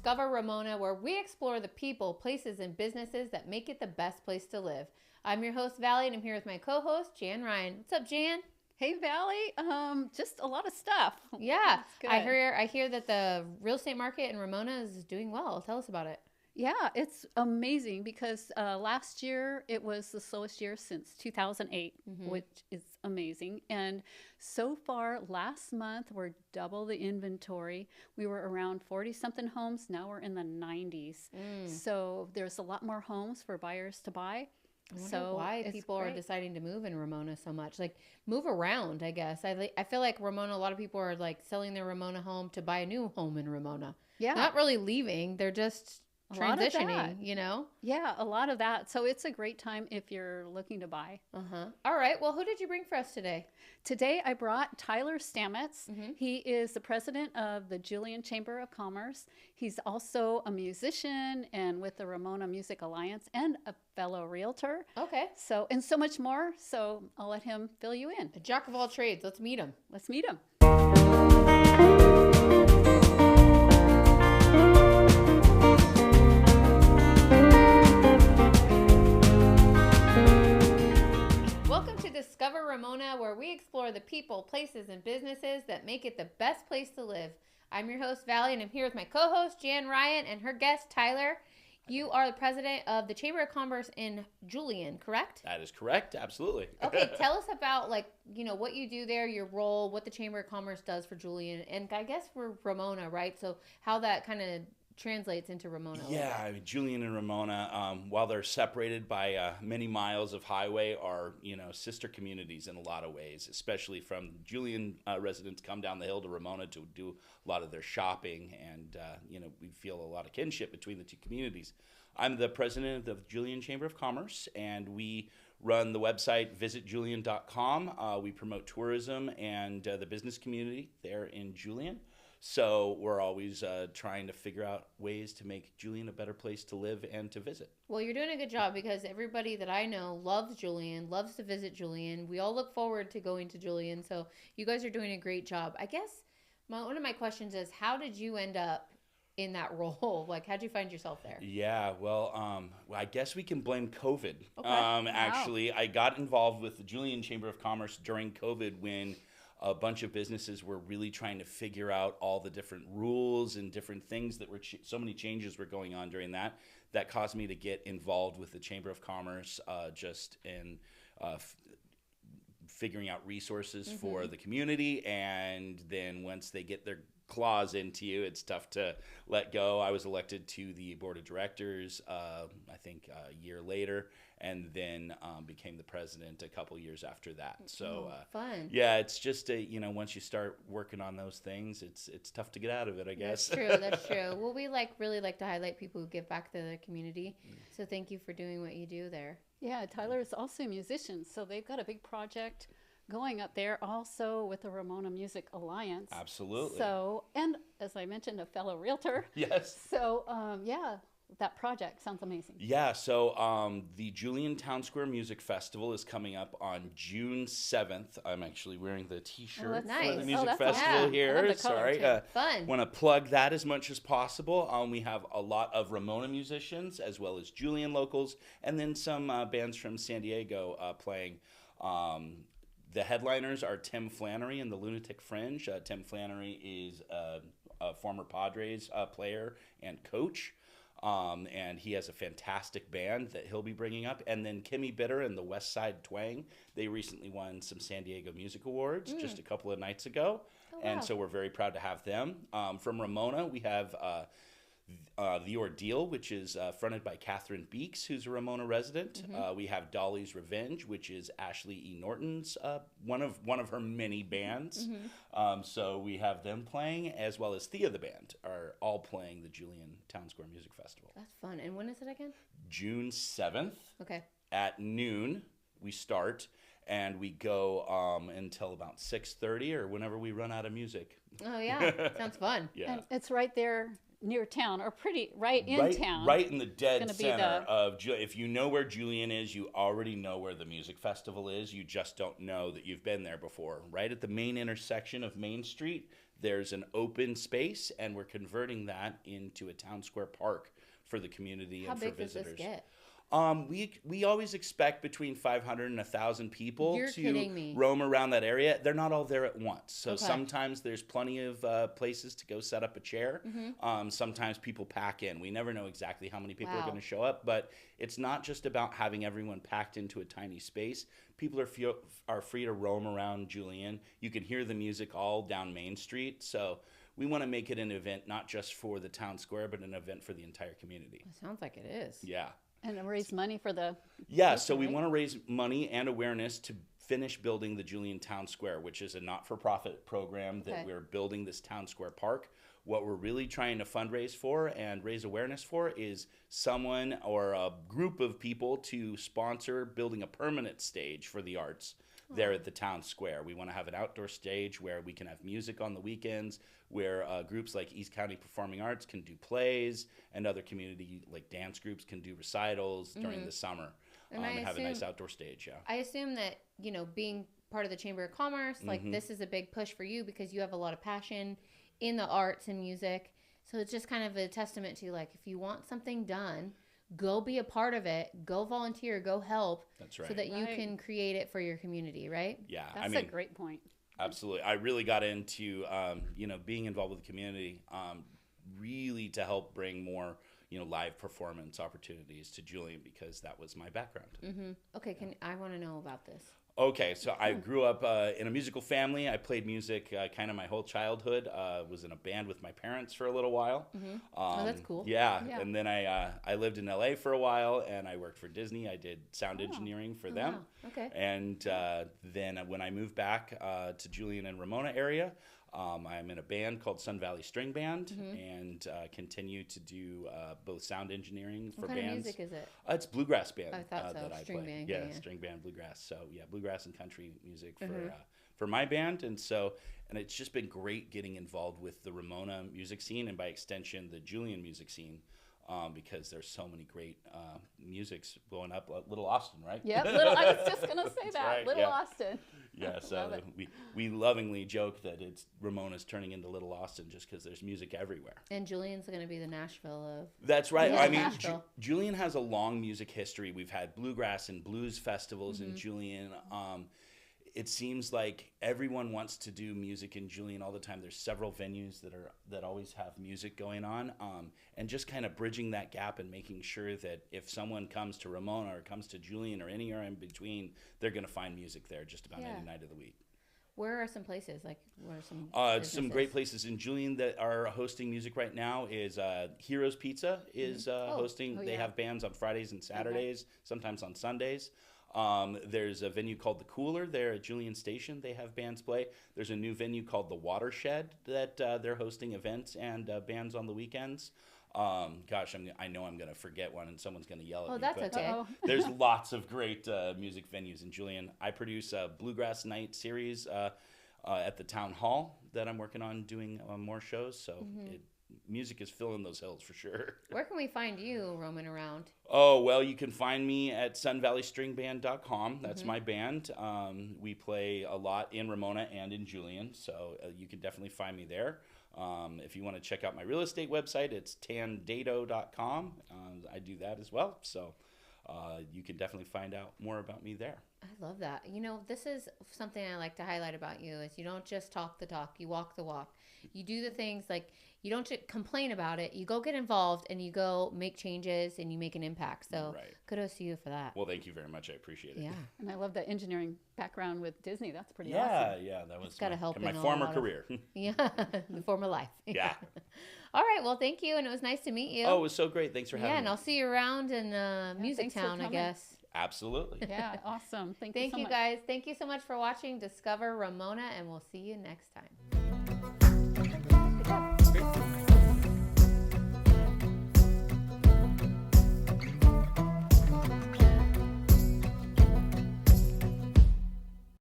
Discover Ramona, where we explore the people, places, and businesses that make it the best place to live. I'm your host, Valley, and I'm here with my co-host, Jan Ryan. What's up, Jan? Hey, Valley. Just a lot of stuff. Yeah, I hear that the real estate market in Ramona is doing well. Tell us about it. Yeah, it's amazing because last year it was the slowest year since 2008, which is amazing. And so far, last month, we're double the inventory. We were around 40-something homes. Now we're in the 90s. So there's a lot more homes for buyers to buy. I wonder why people are deciding to move in Ramona so much. Like, move around, I guess. I feel like Ramona, a lot of people are like selling their Ramona home to buy a new home in Ramona. Yeah. Not really leaving. They're just transitioning, you know? Yeah, a lot of that. So it's a great time if you're looking to buy. All right. Well, who did you bring for us today? Today I brought Tyler Stamets. He is the president of the Julian Chamber of Commerce. He's also a musician and with the Ramona Music Alliance and a fellow realtor. Okay. So, and so much more. So I'll let him fill you in. A jack of all trades. Let's meet him. Let's meet him. Discover Ramona, where we explore the people, places, and businesses that make it the best place to live. I'm your host, Valley, and I'm here with my co-host, Jan Ryan, and her guest, Tyler. You are the president of the Chamber of Commerce in Julian, correct? That is correct. Absolutely. Okay, tell us about, what you do there, your role, what the Chamber of Commerce does for Julian, and I guess for Ramona, right? So how that kind of translates into Ramona. Yeah, I mean, Julian and Ramona, while they're separated by many miles of highway, are sister communities in a lot of ways. Especially from Julian residents come down the hill to Ramona to do a lot of their shopping, and we feel a lot of kinship between the two communities. I'm the president of the Julian Chamber of Commerce, and we run the website visitjulian.com. We promote tourism and the business community there in Julian. So we're always trying to figure out ways to make Julian a better place to live and to visit. Well, you're doing a good job because everybody that I know loves Julian, loves to visit Julian. We all look forward to going to Julian. So you guys are doing a great job. I guess one of my questions is, how did you end up in that role? Like, how'd you find yourself there? Yeah, well, I guess we can blame COVID. Okay. Actually, I got involved with the Julian Chamber of Commerce during COVID when a bunch of businesses were really trying to figure out all the different rules and different things that were so many changes were going on during that. That caused me to get involved with the Chamber of Commerce just in figuring out resources for the community. And then once they get their claws into you, it's tough to let go. I was elected to the board of directors, I think a year later, and then became the president a couple years after that. So fun. Yeah, it's just once you start working on those things, it's tough to get out of it, I guess. That's true. Well, we really like to highlight people who give back to the community. So thank you for doing what you do there. Yeah, Tyler is also a musician, so they've got a big project going up there also with the Ramona Music Alliance. Absolutely. So, and as I mentioned, a fellow realtor. Yes. So, that project sounds amazing. Yeah, so the Julian Town Square Music Festival is coming up on June 7th. I'm actually wearing the t-shirt for the music festival here. Sorry. Fun. Want to plug that as much as possible. We have a lot of Ramona musicians as well as Julian locals, and then some bands from San Diego playing. The headliners are Tim Flannery and the Lunatic Fringe. Tim Flannery is a former Padres player and coach. And he has a fantastic band that he'll be bringing up. And then Kimmy Bitter and the West Side Twang, they recently won some San Diego Music Awards just a couple of nights ago. Oh, wow. And so we're very proud to have them. From Ramona, we have The Ordeal, which is fronted by Catherine Beeks, who's a Ramona resident. We have Dolly's Revenge, which is Ashley E. Norton's one of her many bands. So we have them playing, as well as Thea the Band are all playing the Julian Town Square Music Festival. That's fun. And when is it again? June 7th. Okay. At noon we start, and we go until about 6:30 or whenever we run out of music. Oh yeah, sounds fun. Yeah. And it's right there near town or pretty right in town. Right in the dead gonna be center of, if you know where Julian is, you already know where the music festival is. You just don't know that you've been there before. Right at the main intersection of Main Street, there's an open space, and we're converting that into a town square park for the community and for visitors. How big does this get? We always expect between 500 and 1,000 people You're to kidding me. roam around that area. They're not all there at once. So Okay. sometimes there's plenty of places to go set up a chair. Sometimes people pack in. We never know exactly how many people are Wow. going to show up, but it's not just about having everyone packed into a tiny space. People are free to roam around Julian. You can hear the music all down Main Street. So we want to make it an event not just for the town square, but an event for the entire community. It sounds like it is. Yeah. And raise money for the Yeah, so we right? want to raise money and awareness to finish building the Julian Town Square, which is a not-for-profit program that Okay. we're building this Town Square Park. What we're really trying to fundraise for and raise awareness for is someone or a group of people to sponsor building a permanent stage for the arts there at the Town Square. We want to have an outdoor stage where we can have music on the weekends, where groups like East County Performing Arts can do plays, and other community like dance groups can do recitals during the summer, And I have a nice assume- outdoor stage. Yeah. I assume that, being part of the Chamber of Commerce, like this is a big push for you because you have a lot of passion in the arts and music. So it's just kind of a testament to, like, if you want something done, go be a part of it, go volunteer, go help. That's right. So that you Right. can create it for your community, right? Yeah, That's a great point. absolutely. I really got into, being involved with the community, really to help bring more, live performance opportunities to Julian, because that was my background. Okay, I want to know about this. Okay, so I grew up in a musical family. I played music kind of my whole childhood. Was in a band with my parents for a little while. Oh, that's cool. Yeah, Yeah. and then I lived in LA for a while, and I worked for Disney. I did sound engineering for them. Wow. Okay. And then when I moved back to Julian and Ramona area, I'm in a band called Sun Valley String Band, and continue to do both sound engineering for What kind bands. of music is it? It's bluegrass band. I thought so. That I String play. band, Yeah, yeah. string band, bluegrass. So yeah, bluegrass and country music for my band, and it's just been great getting involved with the Ramona music scene, and by extension the Julian music scene, because there's so many great musics blowing up. Little Austin, right? Yep, I was just gonna say that. right, Little yeah. Austin. Yeah, so Love it. we lovingly joke that it's Ramona's turning into Little Austin just because there's music everywhere. And Julian's going to be the Nashville of... That's right. Yeah, I mean, Nashville. Julian has a long music history. We've had bluegrass and blues festivals in Julian. It seems like everyone wants to do music in Julian all the time. There's several venues that always have music going on, and just kind of bridging that gap and making sure that if someone comes to Ramona or comes to Julian or anywhere in between, they're going to find music there just about any night of the week. Where are some places? Like, where are some Some businesses? great places in Julian that are hosting music right now is Heroes Pizza is hosting. They yeah. have bands on Fridays and Saturdays, sometimes on Sundays. There's a venue called The Cooler there at Julian Station. They have bands play. There's a new venue called The Watershed that they're hosting events and bands on the weekends. I know I'm going to forget one and someone's going to yell at me. That's but, okay. there's lots of great music venues in Julian. I produce a Bluegrass Night series at the Town Hall that I'm working on doing more shows. So music is filling those hills for sure. Where can we find you roaming around? Oh, well, you can find me at sunvalleystringband.com. That's my band. We play a lot in Ramona and in Julian, so you can definitely find me there. If you want to check out my real estate website, it's tandado.com. I do that as well, so you can definitely find out more about me there. I love that. This is something I like to highlight about you is you don't just talk the talk, you walk the walk. You do the things, like, you don't just complain about it. You go get involved and you go make changes and you make an impact. So kudos to you for that. Well, thank you very much. I appreciate it. Yeah. And I love the engineering background with Disney. That's pretty awesome. Yeah, that was gotta help my in a former lot of- career. Yeah. The former life. Yeah. All right. Well, thank you. And it was nice to meet you. Oh, it was so great. Thanks for having yeah. me. And I'll see you around in Music thanks for Town, I coming. guess. Absolutely. Yeah, awesome. Thank Thank so you much. guys. Thank you so much for watching Discover Ramona, and we'll see you next time. Good job.